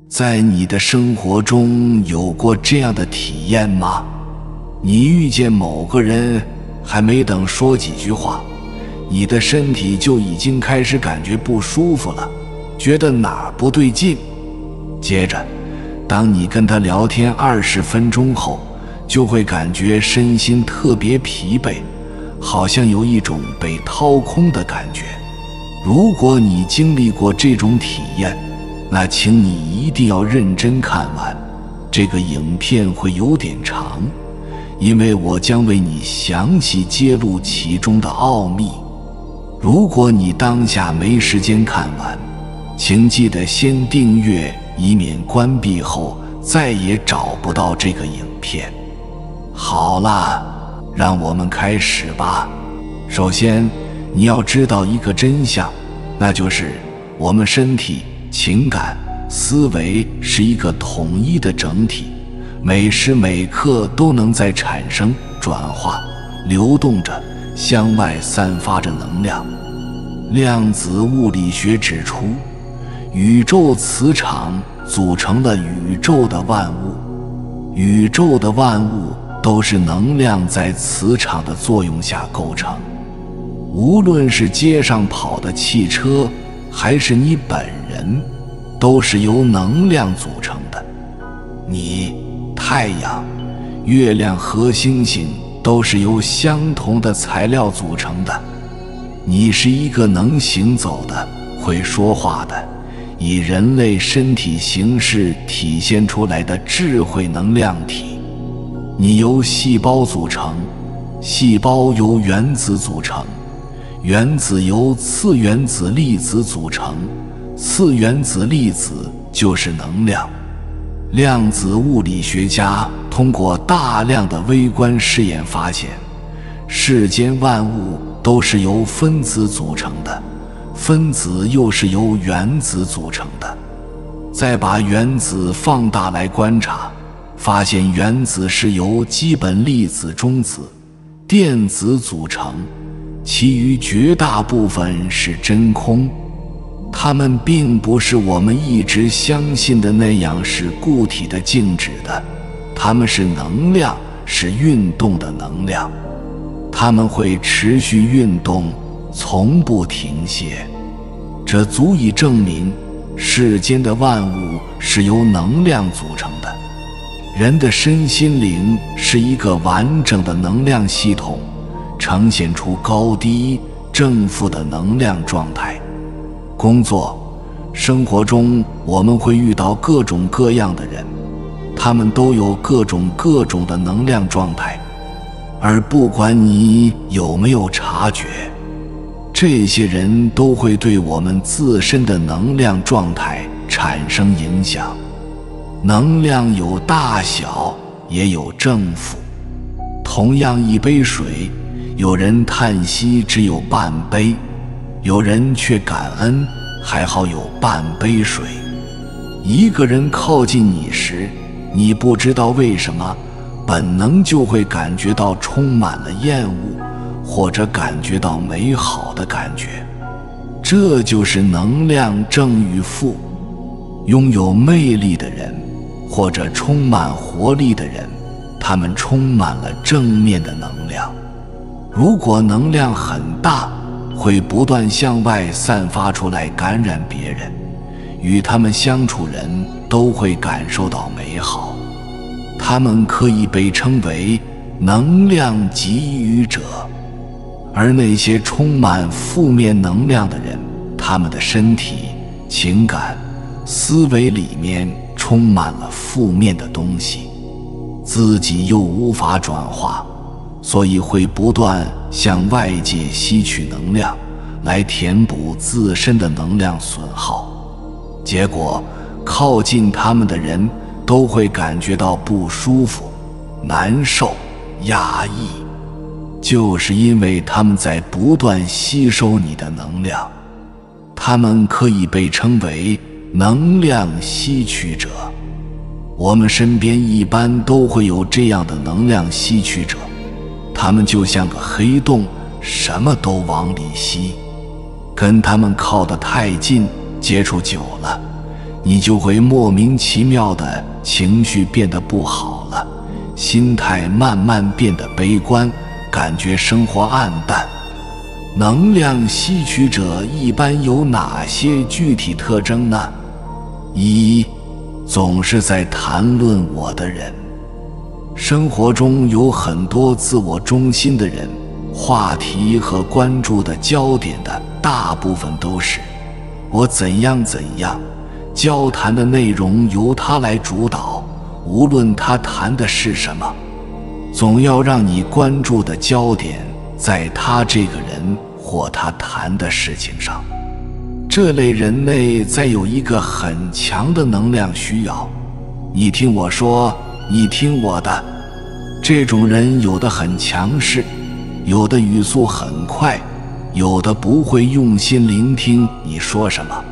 在你的生活中有过这样的体验吗？你遇见某个人，还没等说几句话，你的身体就已经开始感觉不舒服了，觉得哪儿不对劲。接着，当你跟他聊天20分钟后，就会感觉身心特别疲惫，好像有一种被掏空的感觉。如果你经历过这种体验，那请你一定要认真看完。这个影片会有点长，因为我将为你详细揭露其中的奥秘。如果你当下没时间看完，请记得先订阅，以免关闭后再也找不到这个影片。好啦，让我们开始吧。首先，你要知道一个真相，那就是我们身体、情感、思维是一个统一的整体，每时每刻都能在产生、转化、流动着，向外散发着能量。量子物理学指出，宇宙磁场组成了宇宙的万物，宇宙的万物都是能量在磁场的作用下构成。无论是街上跑的汽车，还是你本人，都是由能量组成的。你、太阳、月亮和星星都是由相同的材料组成的。你是一个能行走的、会说话的，以人类身体形式体现出来的智慧能量体。你由细胞组成，细胞由原子组成，原子由次原子粒子组成，次原子粒子就是能量。量子物理学家通过大量的微观试验发现，世间万物都是由分子组成的，分子又是由原子组成的。再把原子放大来观察，发现原子是由基本粒子、中子、电子组成，其余绝大部分是真空。它们并不是我们一直相信的那样是固体的、静止的，它们是能量，是运动的能量。它们会持续运动，从不停歇。这足以证明世间的万物是由能量组成的。人的身心灵是一个完整的能量系统，呈现出高低、正负的能量状态。工作、生活中我们会遇到各种各样的人，他们都有各种的能量状态，而不管你有没有察觉，这些人都会对我们自身的能量状态产生影响。能量有大小，也有正负。同样一杯水，有人叹息只有半杯，有人却感恩还好有半杯水。一个人靠近你时，你不知道为什么，本能就会感觉到充满了厌恶，或者感觉到美好的感觉。这就是能量正与负。拥有魅力的人，或者充满活力的人，他们充满了正面的能量。如果能量很大，会不断向外散发出来，感染别人，与他们相处人都会感受到美好。他们可以被称为能量给予者。而那些充满负面能量的人，他们的身体、情感、思维里面充满了负面的东西，自己又无法转化，所以会不断向外界吸取能量，来填补自身的能量损耗。结果，靠近他们的人都会感觉到不舒服、难受、压抑，就是因为他们在不断吸收你的能量。他们可以被称为能量吸取者。我们身边一般都会有这样的能量吸取者，他们就像个黑洞，什么都往里吸。跟他们靠得太近，接触久了，你就会莫名其妙的情绪变得不好了，心态慢慢变得悲观，感觉生活暗淡。能量吸取者一般有哪些具体特征呢？一，总是在谈论我的人。生活中有很多自我中心的人，话题和关注的焦点的大部分都是我怎样怎样，交谈的内容由他来主导，无论他谈的是什么，总要让你关注的焦点在他这个人或他谈的事情上。这类人内在有一个很强的能量需要，你听我说，你听我的。这种人有的很强势，有的语速很快，有的不会用心聆听你说什么。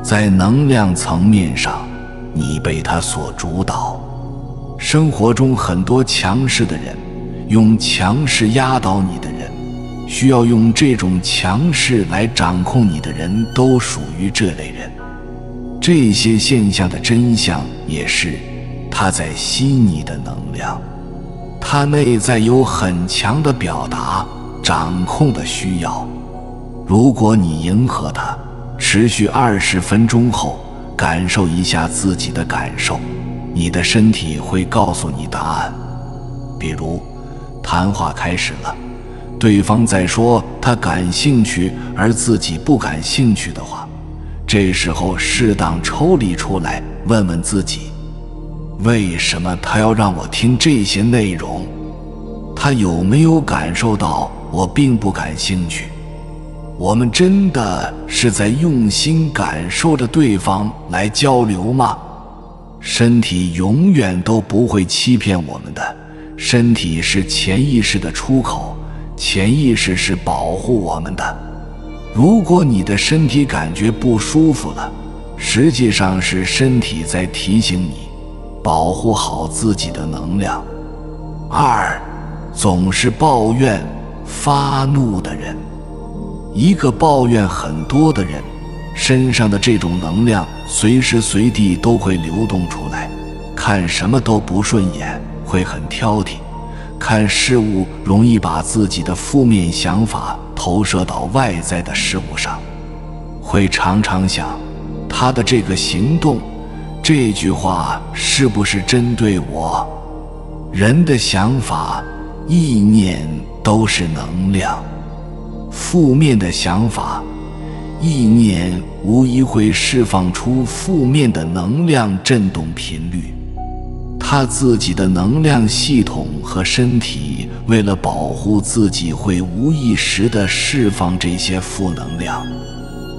在能量层面上，你被他所主导。生活中很多强势的人，用强势压倒你的人，需要用这种强势来掌控你的人，都属于这类人。这些现象的真相也是，他在吸你的能量。他内在有很强的表达、掌控的需要。如果你迎合他，持续20分钟后，感受一下自己的感受，你的身体会告诉你答案。比如，谈话开始了，对方在说他感兴趣而自己不感兴趣的话，这时候适当抽离出来，问问自己，为什么他要让我听这些内容？他有没有感受到我并不感兴趣？我们真的是在用心感受着对方来交流吗？身体永远都不会欺骗我们的，身体是潜意识的出口，潜意识是保护我们的。如果你的身体感觉不舒服了，实际上是身体在提醒你，保护好自己的能量。二，总是抱怨、发怒的人。一个抱怨很多的人，身上的这种能量随时随地都会流动出来，看什么都不顺眼，会很挑剔，看事物容易把自己的负面想法投射到外在的事物上，会常常想，他的这个行动，这句话是不是针对我？人的想法、意念都是能量，负面的想法、意念无疑会释放出负面的能量振动频率。他自己的能量系统和身体为了保护自己，会无意识地释放这些负能量。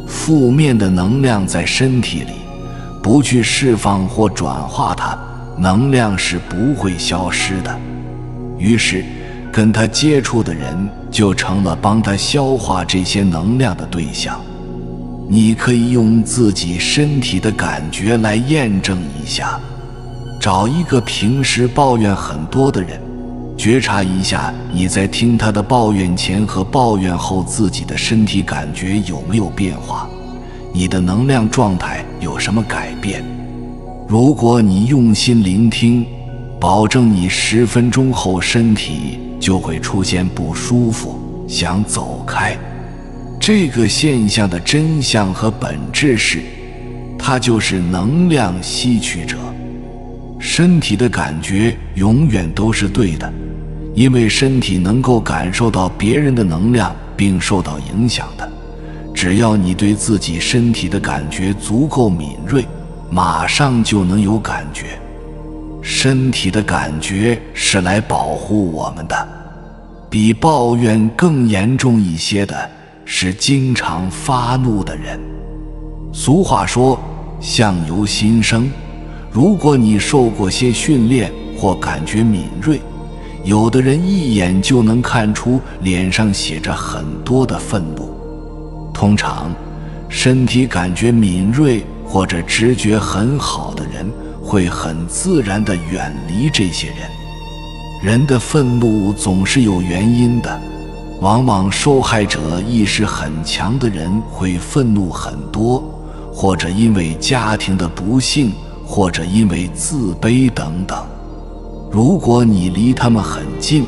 负面的能量在身体里，不去释放或转化它，能量是不会消失的。于是跟他接触的人就成了帮他消化这些能量的对象。你可以用自己身体的感觉来验证一下，找一个平时抱怨很多的人，觉察一下你在听他的抱怨前和抱怨后自己的身体感觉有没有变化，你的能量状态有什么改变。如果你用心聆听，保证你10分钟后身体就会出现不舒服，想走开。这个现象的真相和本质是，它就是能量吸取者。身体的感觉永远都是对的，因为身体能够感受到别人的能量并受到影响的。只要你对自己身体的感觉足够敏锐，马上就能有感觉。身体的感觉是来保护我们的。比抱怨更严重一些的是经常发怒的人。俗话说，相由心生。如果你受过些训练或感觉敏锐，有的人一眼就能看出脸上写着很多的愤怒。通常，身体感觉敏锐或者直觉很好的人，会很自然地远离这些人。人的愤怒总是有原因的，往往受害者意识很强的人会愤怒很多，或者因为家庭的不幸，或者因为自卑等等。如果你离他们很近，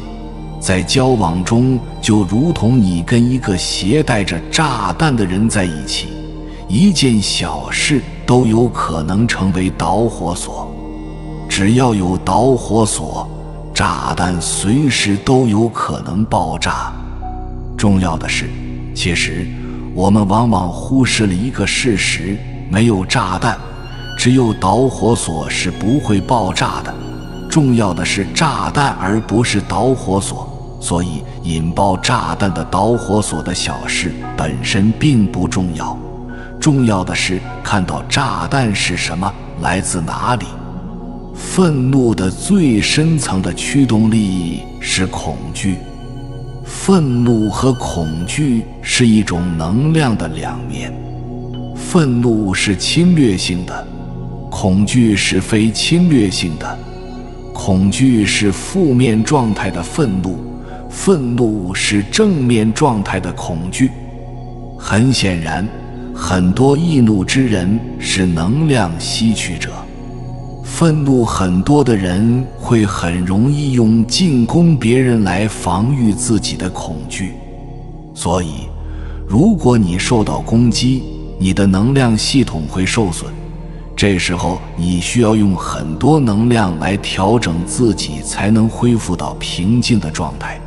在交往中就如同你跟一个携带着炸弹的人在一起，一件小事都有可能成为导火索。只要有导火索，炸弹随时都有可能爆炸。重要的是，其实我们往往忽视了一个事实，没有炸弹，只有导火索是不会爆炸的。重要的是炸弹而不是导火索，所以引爆炸弹的导火索的小事本身并不重要，重要的是看到炸弹是什么，来自哪里。愤怒的最深层的驱动力是恐惧。愤怒和恐惧是一种能量的两面，愤怒是侵略性的，恐惧是非侵略性的。恐惧是负面状态的愤怒，愤怒是正面状态的恐惧。很显然，很多易怒之人是能量吸取者。愤怒很多的人会很容易用进攻别人来防御自己的恐惧。所以，如果你受到攻击，你的能量系统会受损。这时候你需要用很多能量来调整自己，才能恢复到平静的状态。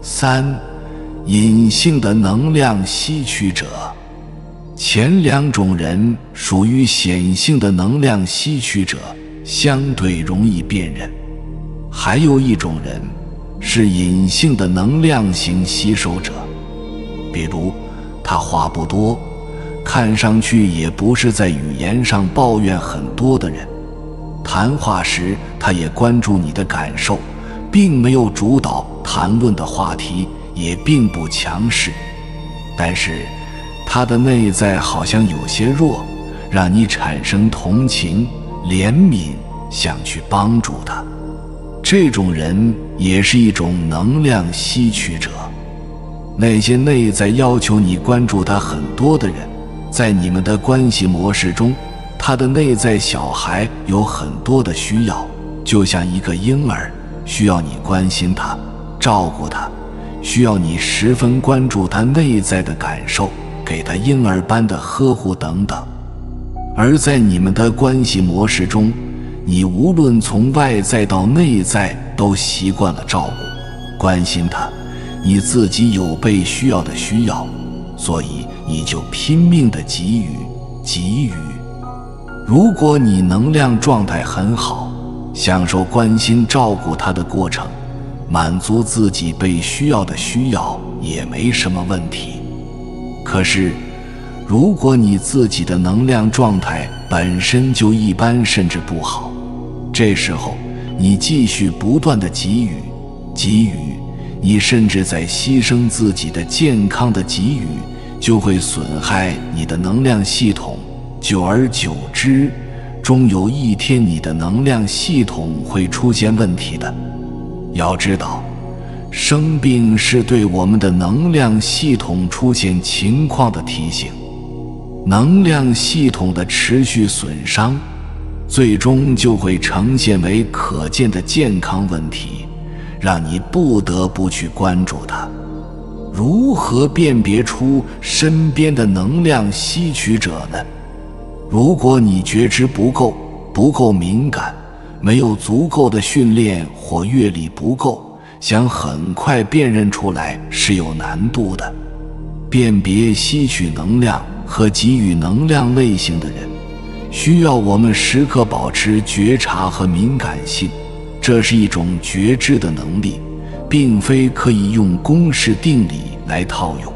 3. 隐性的能量吸取者。前两种人属于显性的能量吸取者，相对容易辨认。还有一种人是隐性的能量型吸收者，比如他话不多，看上去也不是在语言上抱怨很多的人，谈话时他也关注你的感受，并没有主导谈论的话题，也并不强势，但是他的内在好像有些弱，让你产生同情、怜悯，想去帮助他。这种人也是一种能量吸取者。那些内在要求你关注他很多的人，在你们的关系模式中，他的内在小孩有很多的需要，就像一个婴儿，需要你关心他、照顾他，需要你十分关注他内在的感受，给他婴儿般的呵护等等。而在你们的关系模式中，你无论从外在到内在都习惯了照顾、关心他，你自己有被需要的需要，所以你就拼命地给予。如果你能量状态很好，享受关心照顾他的过程，满足自己被需要的需要也没什么问题。可是如果你自己的能量状态本身就一般甚至不好，这时候你继续不断地给予，你甚至在牺牲自己的健康的给予，就会损害你的能量系统，久而久之，终有一天你的能量系统会出现问题的。要知道，生病是对我们的能量系统出现情况的提醒。能量系统的持续损伤，最终就会呈现为可见的健康问题，让你不得不去关注它。如何辨别出身边的能量吸取者呢？如果你觉知不够敏感，没有足够的训练或阅历不够，想很快辨认出来是有难度的。辨别吸取能量和给予能量类型的人，需要我们时刻保持觉察和敏感性，这是一种觉知的能力，并非可以用公式定理来套用。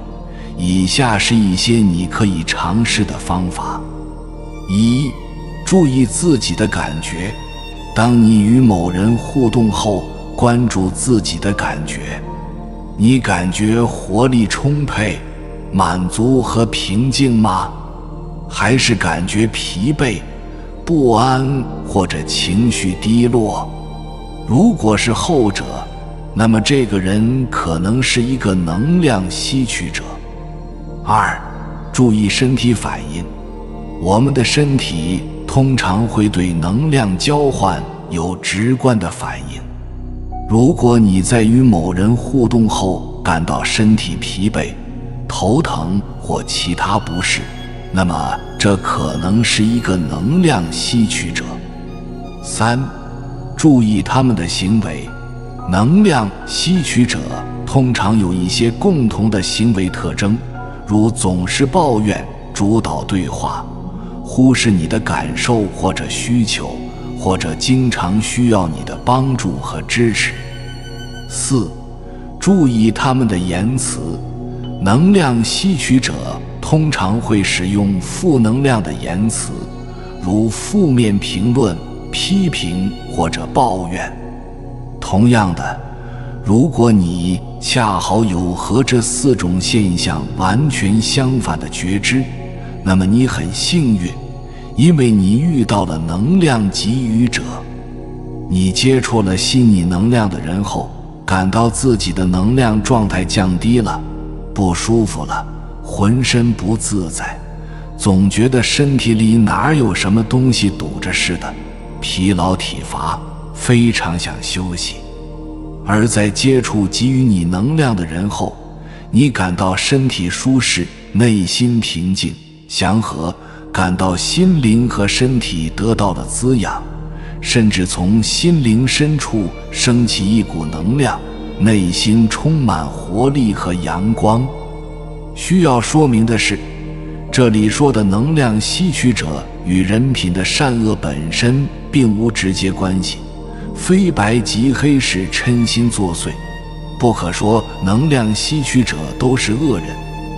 以下是一些你可以尝试的方法。1. 注意自己的感觉。当你与某人互动后，关注自己的感觉。你感觉活力充沛、满足和平静吗？还是感觉疲惫、不安或者情绪低落？如果是后者，那么这个人可能是一个能量吸取者。2. 注意身体反应。我们的身体通常会对能量交换有直观的反应。如果你在与某人互动后感到身体疲惫、头疼或其他不适，那么这可能是一个能量吸取者。3. 注意他们的行为。能量吸取者通常有一些共同的行为特征，如总是抱怨、主导对话、忽视你的感受或者需求，或者经常需要你的帮助和支持。4. 注意他们的言辞。能量吸取者通常会使用负能量的言辞，如负面评论、批评或者抱怨。同样的，如果你恰好有和这4种现象完全相反的觉知，那么你很幸运，因为你遇到了能量给予者。你接触了吸你能量的人后，感到自己的能量状态降低了，不舒服了，浑身不自在，总觉得身体里哪有什么东西堵着似的，疲劳体乏，非常想休息。而在接触给予你能量的人后，你感到身体舒适，内心平静、祥和，感到心灵和身体得到了滋养，甚至从心灵深处升起一股能量，内心充满活力和阳光。需要说明的是，这里说的能量吸取者与人品的善恶本身并无直接关系，非白即黑是嗔心作祟，不可说能量吸取者都是恶人，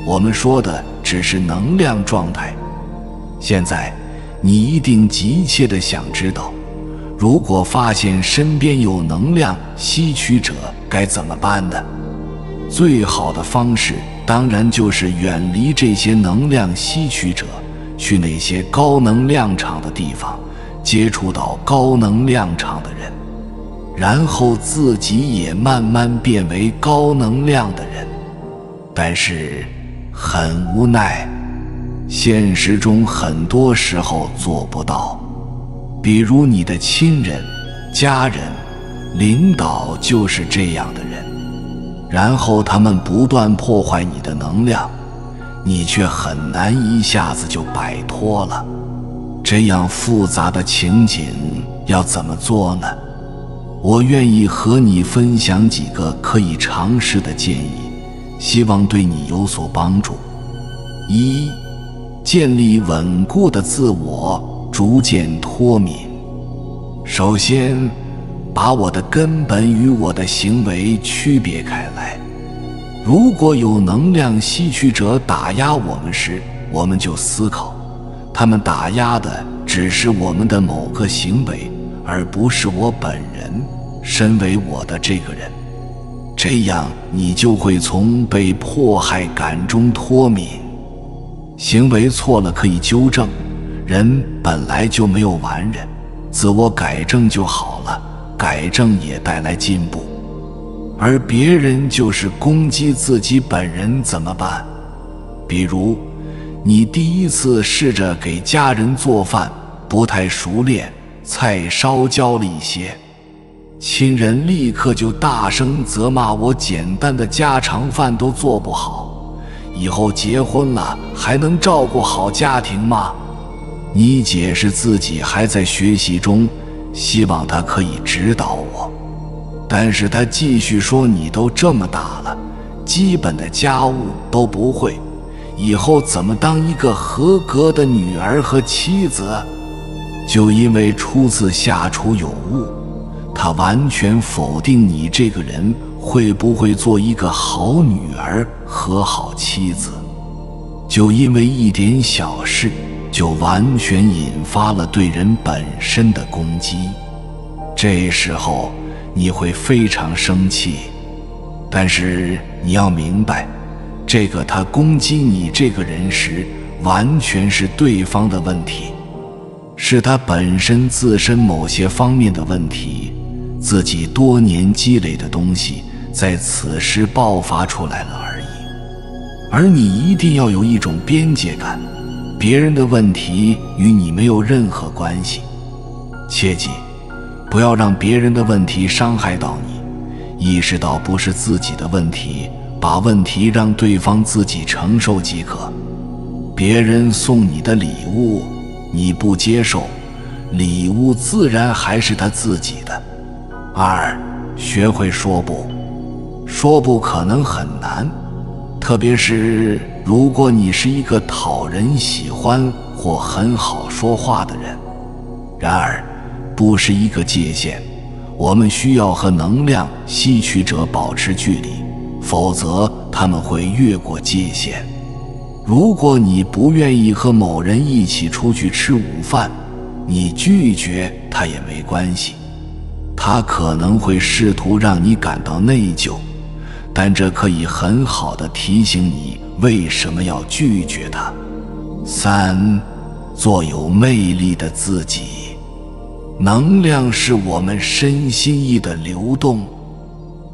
我们说的只是能量状态。现在你一定急切地想知道，如果发现身边有能量吸取者该怎么办呢？最好的方式当然就是远离这些能量吸取者，去那些高能量场的地方，接触到高能量场的人，然后自己也慢慢变为高能量的人。但是很无奈，现实中很多时候做不到。比如你的亲人、家人、领导就是这样的人，然后他们不断破坏你的能量，你却很难一下子就摆脱了。这样复杂的情景要怎么做呢？我愿意和你分享几个可以尝试的建议，希望对你有所帮助。1. 建立稳固的自我，逐渐脱敏。首先，把我的根本与我的行为区别开来。如果有能量吸取者打压我们时，我们就思考，他们打压的只是我们的某个行为，而不是我本人，身为我的这个人。这样你就会从被迫害感中脱敏。行为错了可以纠正，人本来就没有完人，自我改正就好了，改正也带来进步。而别人就是攻击自己本人怎么办？比如你第一次试着给家人做饭，不太熟练，菜烧焦了一些，亲人立刻就大声责骂我简单的家常饭都做不好，以后结婚了还能照顾好家庭吗？你解释自己还在学习中，希望他可以指导我，但是他继续说，你都这么大了，基本的家务都不会，以后怎么当一个合格的女儿和妻子？就因为初次下厨有误，他完全否定你这个人会不会做一个好女儿和好妻子。就因为一点小事，就完全引发了对人本身的攻击。这时候你会非常生气，但是你要明白，这个他攻击你这个人时，完全是对方的问题，是他本身自身某些方面的问题，自己多年积累的东西在此时爆发出来了而已。而你一定要有一种边界感，别人的问题与你没有任何关系。切记，不要让别人的问题伤害到你，意识到不是自己的问题，把问题让对方自己承受即可。别人送你的礼物，你不接受，礼物自然还是他自己的。2，学会说不。说不可能很难，特别是如果你是一个讨人喜欢或很好说话的人。然而，不是一个界限，我们需要和能量吸取者保持距离，否则他们会越过界限。如果你不愿意和某人一起出去吃午饭，你拒绝他也没关系，他可能会试图让你感到内疚，但这可以很好地提醒你为什么要拒绝他。3，做有魅力的自己。能量是我们身心意的流动，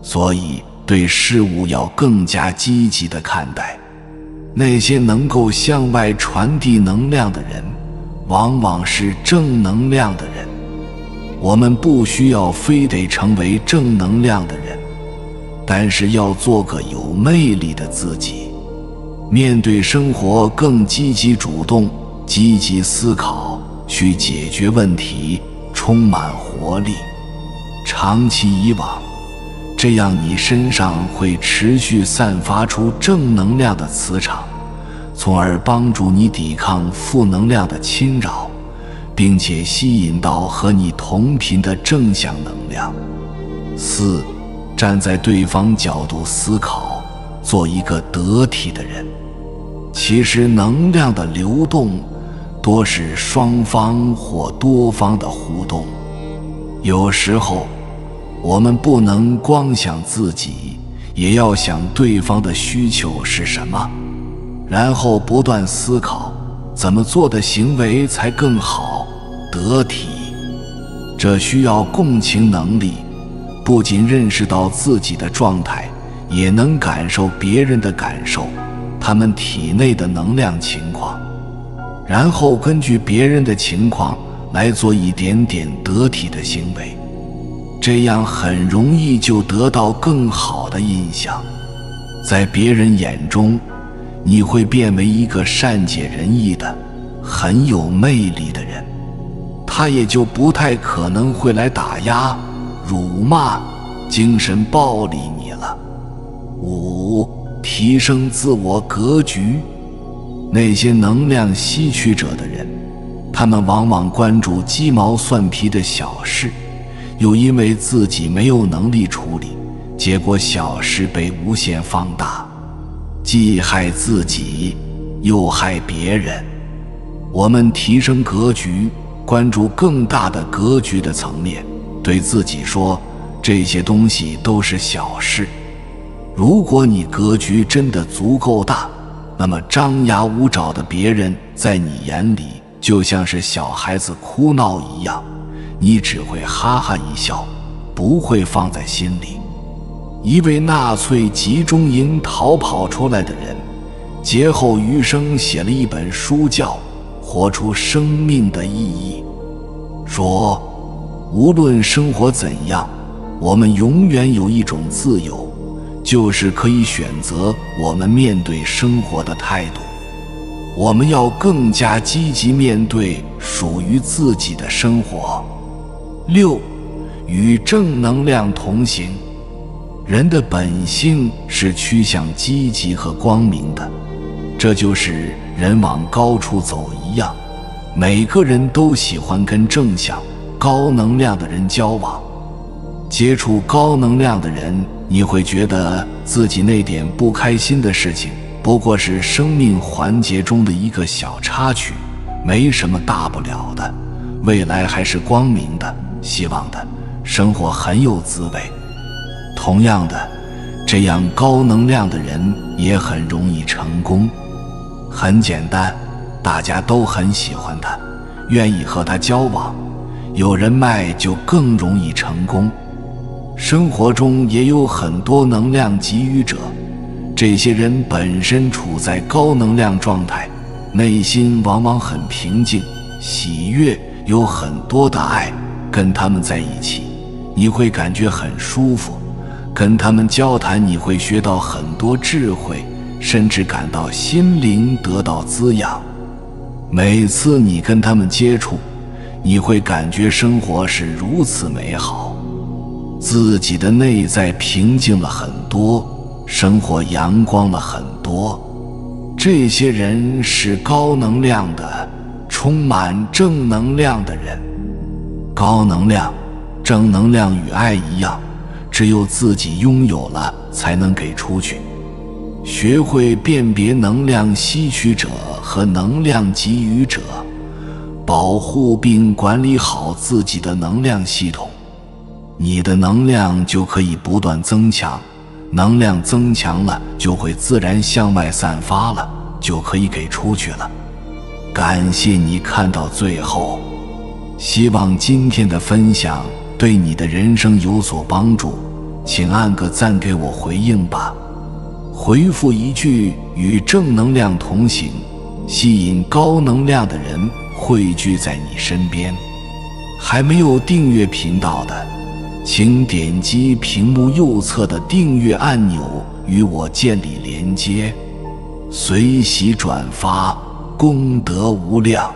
所以对事物要更加积极地看待。那些能够向外传递能量的人，往往是正能量的人。我们不需要非得成为正能量的人，但是要做个有魅力的自己，面对生活更积极主动，积极思考，去解决问题，充满活力。长期以往，这样你身上会持续散发出正能量的磁场，从而帮助你抵抗负能量的侵扰，并且吸引到和你同频的正向能量。4，站在对方角度思考，做一个得体的人。其实能量的流动多是双方或多方的互动，有时候我们不能光想自己，也要想对方的需求是什么，然后不断思考怎么做的行为才更好得体。这需要共情能力，不仅认识到自己的状态，也能感受别人的感受，他们体内的能量情况，然后根据别人的情况来做一点点得体的行为，这样很容易就得到更好的印象。在别人眼中，你会变为一个善解人意的、很有魅力的人，他也就不太可能会来打压、辱骂、精神暴力你了。5，提升自我格局。那些能量吸取者的人，他们往往关注鸡毛蒜皮的小事，又因为自己没有能力处理，结果小事被无限放大，既害自己又害别人。我们提升格局，关注更大的格局的层面，对自己说，这些东西都是小事。如果你格局真的足够大，那么张牙舞爪的别人在你眼里就像是小孩子哭闹一样，你只会哈哈一笑，不会放在心里。一位纳粹集中营逃跑出来的人，劫后余生写了一本书叫《活出生命的意义》，说无论生活怎样，我们永远有一种自由，就是可以选择我们面对生活的态度。我们要更加积极面对属于自己的生活。6，与正能量同行。人的本性是趋向积极和光明的，这就是人往高处走一样，每个人都喜欢跟正向、高能量的人交往。接触高能量的人，你会觉得自己那点不开心的事情不过是生命环节中的一个小插曲，没什么大不了的，未来还是光明的、希望的，生活很有滋味。同样的，这样高能量的人也很容易成功。很简单，大家都很喜欢他，愿意和他交往，有人脉就更容易成功。生活中也有很多能量给予者，这些人本身处在高能量状态，内心往往很平静、喜悦，有很多的爱。跟他们在一起，你会感觉很舒服；跟他们交谈，你会学到很多智慧，甚至感到心灵得到滋养。每次你跟他们接触，你会感觉生活是如此美好，自己的内在平静了很多，生活阳光了很多。这些人是高能量的，充满正能量的人。高能量、正能量与爱一样，只有自己拥有了，才能给出去。学会辨别能量吸取者和能量给予者，保护并管理好自己的能量系统，你的能量就可以不断增强。能量增强了，就会自然向外散发了，就可以给出去了。感谢你看到最后，希望今天的分享对你的人生有所帮助，请按个赞给我回应吧。回复一句与正能量同行，吸引高能量的人汇聚在你身边。还没有订阅频道的，请点击屏幕右侧的订阅按钮与我建立连接，随喜转发，功德无量。